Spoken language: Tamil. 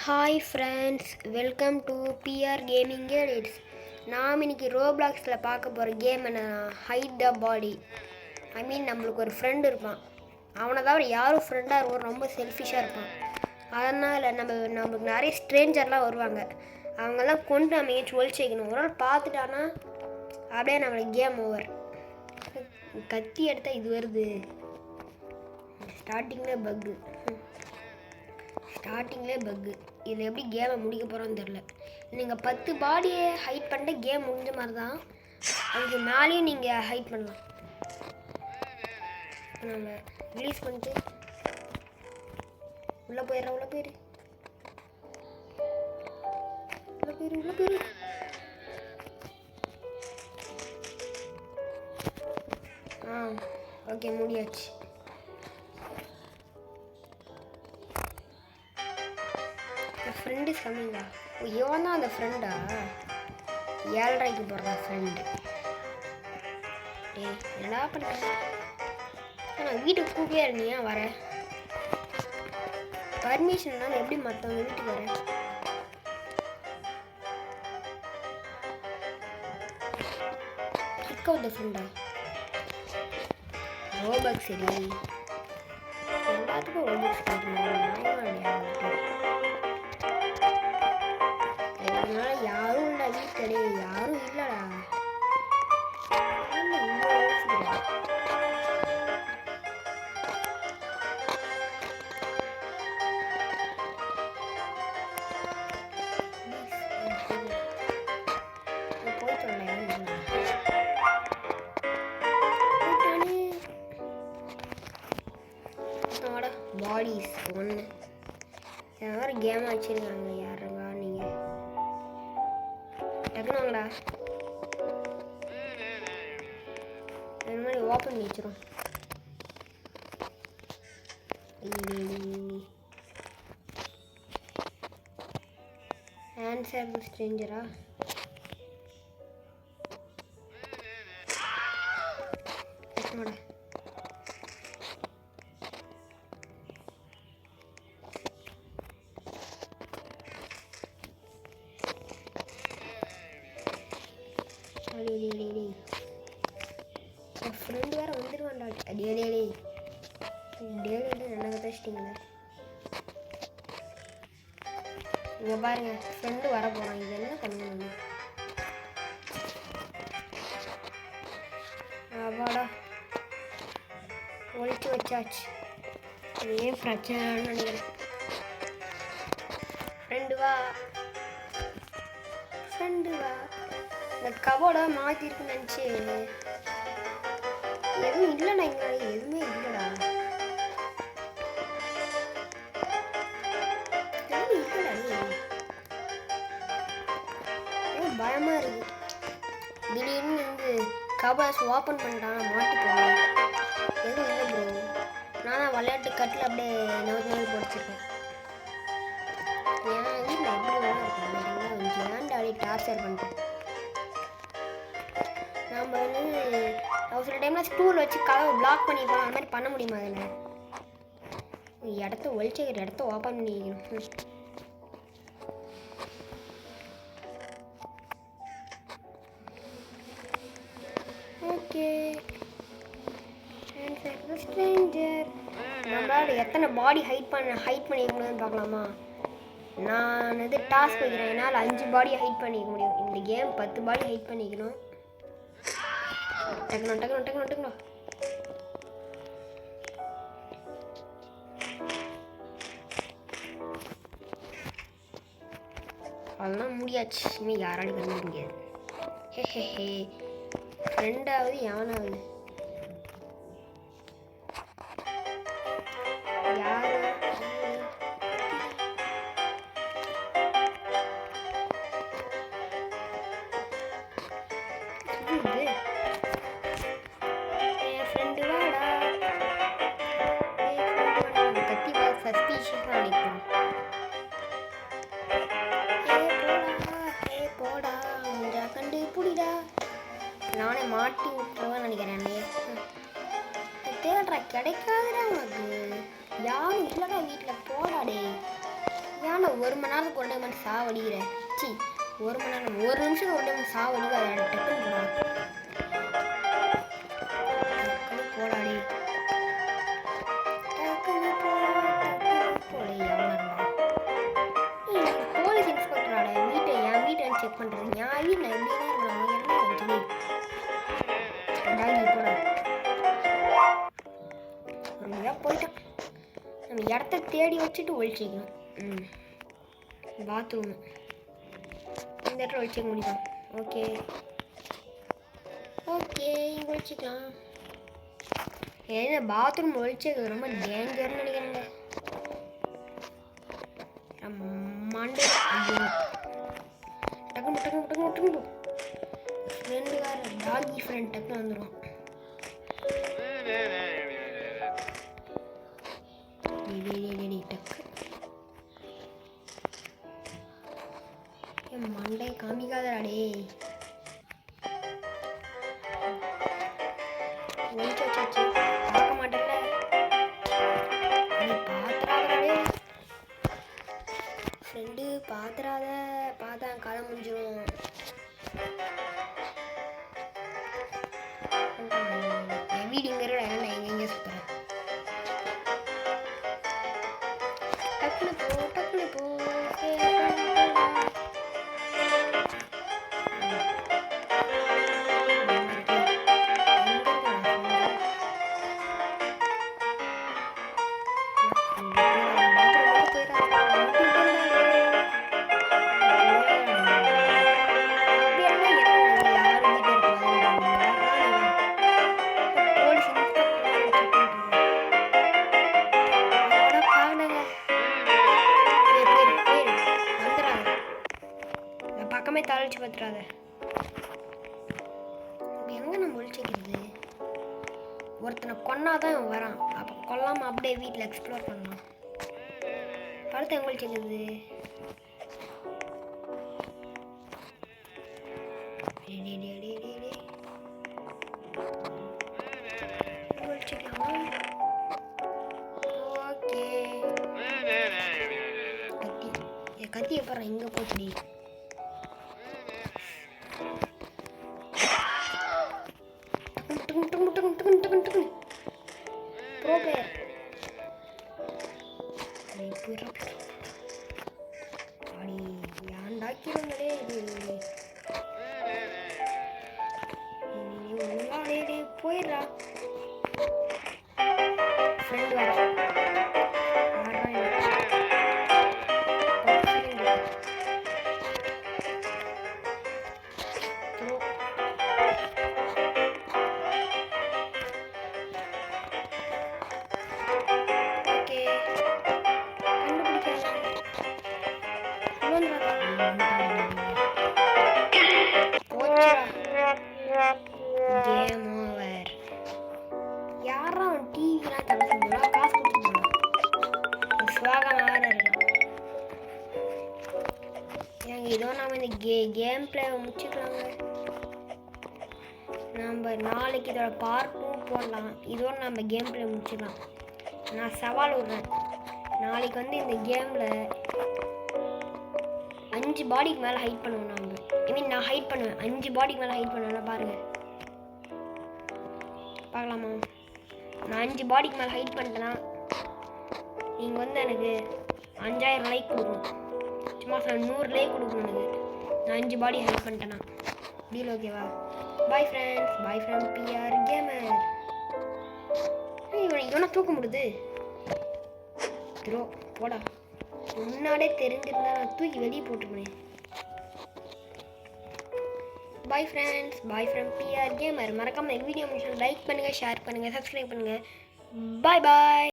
Hi friends, welcome to PR gaming edits. நாம் இன்றைக்கி ரோப்ளாக்ஸில் பார்க்க போகிற கேம் என்ன, ஹைட் த பாடி. நம்மளுக்கு ஒரு ஃப்ரெண்டு இருப்பான். அவனை தவிர யாரும் ஃப்ரெண்டாக இருக்கும், ரொம்ப செல்ஃபிஷாக இருப்பான். அதனால் நம்மளுக்கு நிறைய ஸ்ட்ரேஞ்சர்லாம் வருவாங்க. அவங்கெல்லாம் கொண்டு நம்ம ஏதாச்சும் ஒழிச்சு வைக்கணும். ஒரு நாள் பார்த்துட்டானா அப்படியே நம்மளுக்கு கேம் ஓவர். கத்தி எடுத்தால் இது வருது. ஸ்டார்டிங்லேயே பக்கு. இதில் எப்படி கேமை முடிக்க போகிறோன்னு தெரில. நீங்கள் 10 பாடியை ஹைட் பண்ணிட்டு கேம் முடிஞ்ச மாதிரி தான். அதுக்கு மேலேயும் நீங்கள் ஹைட் பண்ணலாம். நம்ம ரிலீஸ் பண்ணிட்டு உள்ளே போயிடுறோம். உள்ளே போயிரு. ஓகே, முடியாச்சு. ஃப்ரெண்டு கம்மிங்களா? இவன் தான் அந்த ஃப்ரெண்டா? 7 ரூபாய்க்கு போடுறான் ஃப்ரெண்டு. என்னடா பண்ணுறேன்? நான் வீட்டுக்கு கூப்பிட்டே இருந்தியா வர பர்மிஷன் தான். எப்படி மற்றவங்க வீட்டுக்கு வரேன்? கிக் அவுட் த ஃப்ரெண்டா? ரோபக்ஸ் சரி, எல்லாத்துக்கும் ரோபக்ஸ் யாரும் இல்லை வீட்டில். யாரும் இல்லைடா. பாடிஸ் 1 யார் கேம் வச்சுருக்காங்க? யாருங்க நீங்கள்? டக்குனாங்களா இந்த மாதிரி ஓப்பன் பண்ணி வச்சிரும். ஆன்சர் ஸ்ட்ரேஞ்சரா? ஃப்ரெண்டு வேறு வந்துடுவான்டா. டேலே நல்லா கதைச்சிட்டிங்களே. இங்கே பாருங்க, ஃப்ரெண்டு வர போகிறான். இது என்ன பண்ணுவாங்க? அவாடா ஒழிச்சு வச்சாச்சு. ஏன் பிரச்சனைன்னு நினைக்கிறேன். ஃப்ரெண்டு வா. இந்த கபோர்டை மாற்றிருக்குன்னு நினச்சி எதுவும் இல்லைண்ணா. இங்கே எதுவுமே இல்லைடா. பயமா இருக்கு. திடீர்னு வந்து கபோர்ஸ் ஓப்பன் பண்ணிட்டான், மாட்டி போனேன். எதுவும் இல்லை ப்ரோ. நான் தான் விளையாட்டு கட்டில் அப்படியே நோக்கி படிச்சிருக்கேன். ஏன் வீட்டில் எப்படி வேணா இருக்கேன். கொஞ்சம் ஏன்டாடி டார்ச்சர் பண்ணிட்டேன். நம்ம வந்து ஒரு சில டைமில் ஸ்டூல் வச்சு கதவை பிளாக் பண்ணிப்போம். அந்த மாதிரி பண்ண முடியுமா? அதில் இடத்த ஒழிச்சுக்கிற இடத்த ஓப்பன் பண்ணிக்கணும். Okay, Stranger. நம்மளால் எத்தனை பாடி ஹைட் பண்ணிக்கணும்னு பார்க்கலாமா? நான் இது டாஸ்க் வைக்கிறேன். என்னால் 5 பாடியை ஹைட் பண்ணிக்க முடியும். இந்த கேம் 10 பாடி ஹைட் பண்ணிக்கணும். டக்குனு அதெல்லாம் முடியாச்சு. இனிமேல் யாராலும் கண்டுபிடிக்க முடியாது. ஹே ஃப்ரெண்டாவது எவனாவது யாரு? நானே மாட்டி விட்டுருவேன்னு நினைக்கிறேன். தேடுறா, கிடைக்காதுடா உனக்கு. யாரும் இல்லைடா வீட்டில். போடாடே. யானை 1 மணி நேரத்துக்கு ஒரு டைம் சாவடிக்கிறேன். சி 1 மணி நேரம் 1 நிமிஷத்துக்கு ஒரு டைம் சாவடிக்காத டக்குன்னு போடா. போடாடி டக்குன்னு போடே. போலீஸ் இன்ஸ்பெக்டராட வீட்டை என் வீட்டை செக் பண்ணுறது. என் வீட்டில் எப்படி தான் இருக்கிறாங்க என்ன டாகி போட ஒரு போயிட்டான். நம்ம இடத்த தேடி வச்சுட்டு ஒழிச்சிக்கணும். பாத்ரூமு இந்த இடத்துல ஒழிச்சிக்க முடியுமா? ஓகே ஓகே இங்கே ஒழிச்சிக்கலாம். ஏன்னா பாத்ரூம் ஒழிச்சிக்கிறது ரொம்ப டேஞ்சர்னு நினைக்கிறேங்க. மண்டே டக்கு டக்கு டக்கு டக்கு ஃப்ரெண்டுக்கார டாகி ஃப்ரெண்ட் டக்குன்னு வந்துடுவான். டக்கு என் மண்டை காமிக்காதடே. ஒழிச்சு பார்க்க மாட்டேன்ல நீ பார்த்துறாதே ஃப்ரெண்டு. பார்த்துறாத பார்த்தா கதை முடிஞ்சிடும். என் வீடு இங்கே இருக்கிற நான் எங்கெங்கே சுற்றுறேன். டக்குனு போ டக்குனு போ. பக்கமே தாளிச்சு பார்த்துடாத. எங்கே நம்ம ஒழிச்சிக்கிறது? ஒருத்தனை கொன்னாதான் வரான். அப்போ கொல்லாமல் அப்படியே வீட்டில் எக்ஸ்ப்ளோர் பண்ணலாம். அடுத்து எங்கே ஒழிச்சிக்கிறது? ஒழிச்சிக்கலாமா? ஓகே கத்தி எப்பறம் எங்கே போச்சுடி? ப்ரோ பிளேயர் அடி ஏன்டாக்கிறங்களே இது போயிடுறா. ஃப்ரெண்ட் வர கேம் ஓவர். யாரா டிவிலாம் தலை செஞ்சா காசு கொடுத்துருக்கோம். சுவாகம் வேற இருக்கும். ஏங்க இதோ நாம் இந்த கேம் பிளே முடிச்சுக்கலாங்க. நம்ம நாளைக்கு இதோட பார்ட் 2 போடலாம். இதோட நம்ம கேம் பிளே முடிச்சுக்கலாம். நான் சவால் விடுறேன். நாளைக்கு வந்து இந்த கேமில் 5 பாடிக்கு மேலே ஹைட் பண்ணுவேன். நான் ஹைட் பண்ணுவேன். 5 பாடிக்கு மேலே ஹைட் பண்ணுவேன். பாருங்கள் பார்க்கலாமா? நான் 5 பாடிக்கு மேலே ஹைட் பண்ணிட்டேன்னா நீங்கள் வந்து எனக்கு 5000 லைக் கொடுக்கணும். சும்மா 100 லைக் கொடுக்கணும் எனக்கு. நான் 5 பாடி ஹைட் பண்ணிட்டேன்னா டீல் ஓகேவா? Bye friends. Bye from PR gamer. இவனை தூக்க முடியுது. த்ரோ போடா. முன்னாடியே தெரிஞ்சிருந்தா நான் தூக்கி வெளியே போட்டுருவேன். Bye friends. Bye from PR gamer. மறக்காமல் இந்த வீடியோ முடிச்சு லைக் பண்ணுங்கள், ஷேர் பண்ணுங்கள், சப்ஸ்கிரைப் பண்ணுங்கள். பாய் பாய்.